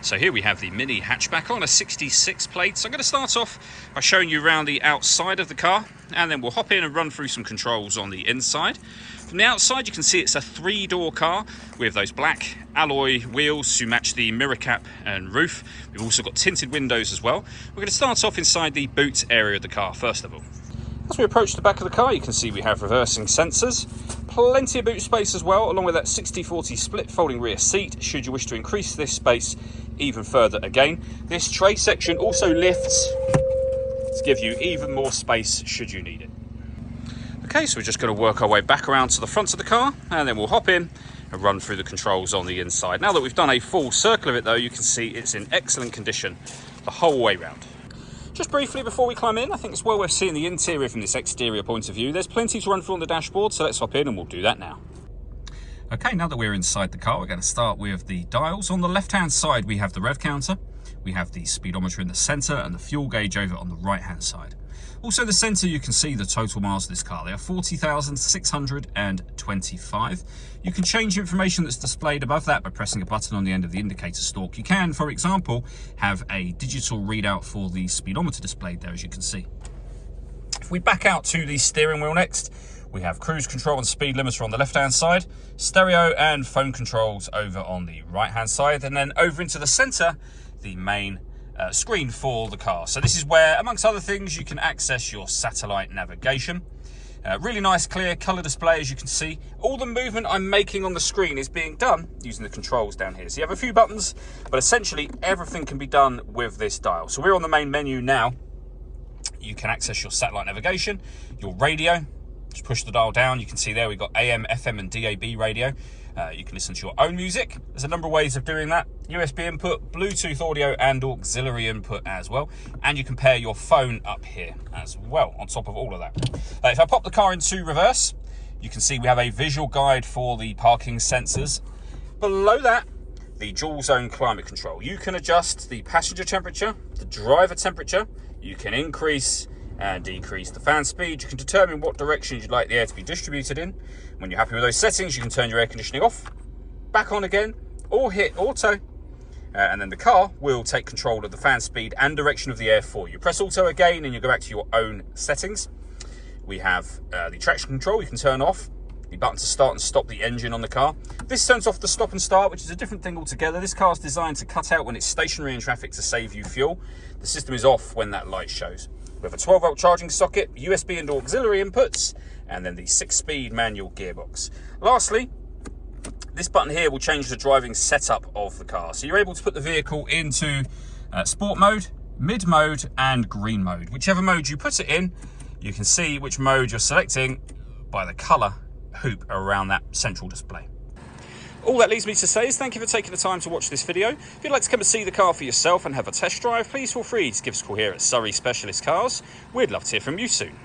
So here we have the Mini hatchback on a 66 plate. So I'm going to start off by showing you around the outside of the car, and then we'll hop in and run through some controls on the inside. From the outside you can see it's a 3-door car with those black alloy wheels to match the mirror cap and roof. We've also got tinted windows as well. We're going to start off inside the boot area of the car first of all. As we approach the back of the car, you can see we have reversing sensors, plenty of boot space as well, along with that 60/40 split folding rear seat should you wish to increase this space even further again. This tray section also lifts to give you even more space should you need it. Okay, so we're just going to work our way back around to the front of the car, and then we'll hop in and run through the controls on the inside. Now that we've done a full circle of it though, you can see it's in excellent condition the whole way round. Just briefly before we climb in, I think it's well worth seeing the interior from this exterior point of view. There's plenty to run through on the dashboard, so let's hop in and we'll do that now. Okay, now that we're inside the car, we're going to start with the dials. On the left-hand side, we have the rev counter. We have the speedometer in the center and the fuel gauge over on the right-hand side. Also, the center, you can see the total miles of this car. They are 40,625. You can change the information that's displayed above that by pressing a button on the end of the indicator stalk. You can, for example, have a digital readout for the speedometer displayed there, as you can see. If we back out to the steering wheel next, we have cruise control and speed limiter on the left-hand side, stereo and phone controls over on the right-hand side, and then over into the center, the main screen for the car. So this is where, amongst other things, you can access your satellite navigation. Really nice clear color display, as you can see. All the movement I'm making on the screen is being done using the controls down here. So you have a few buttons, but essentially everything can be done with this dial. So we're on the main menu now. You can access your satellite navigation, your radio. Just push the dial down. You can see there we've got AM, FM and DAB radio. You can listen to your own music. There's a number of ways of doing that. USB input, Bluetooth audio and auxiliary input as well. And you can pair your phone up here as well on top of all of that. If I pop the car into reverse, you can see we have a visual guide for the parking sensors. Below that, the dual zone climate control. You can adjust the passenger temperature, the driver temperature. You can increase and decrease the fan speed. You can determine what direction you'd like the air to be distributed in. When you're happy with those settings, you can turn your air conditioning off, back on again, or hit auto, and then the car will take control of the fan speed and direction of the air for you. Press auto again and you go back to your own settings. We have the traction control. You can turn off the button to start and stop the engine on the car. This turns off the stop and start, which is a different thing altogether. This car is designed to cut out when it's stationary in traffic to save you fuel. The system is off when that light shows. We have a 12-volt charging socket, USB and auxiliary inputs, and then the 6-speed manual gearbox. Lastly, this button here will change the driving setup of the car. So you're able to put the vehicle into sport mode, mid mode, and green mode. Whichever mode you put it in, you can see which mode you're selecting by the color hoop around that central display. All that leaves me to say is thank you for taking the time to watch this video. If you'd like to come and see the car for yourself and have a test drive, please feel free to give us a call here at Surrey Specialist Cars. We'd love to hear from you soon.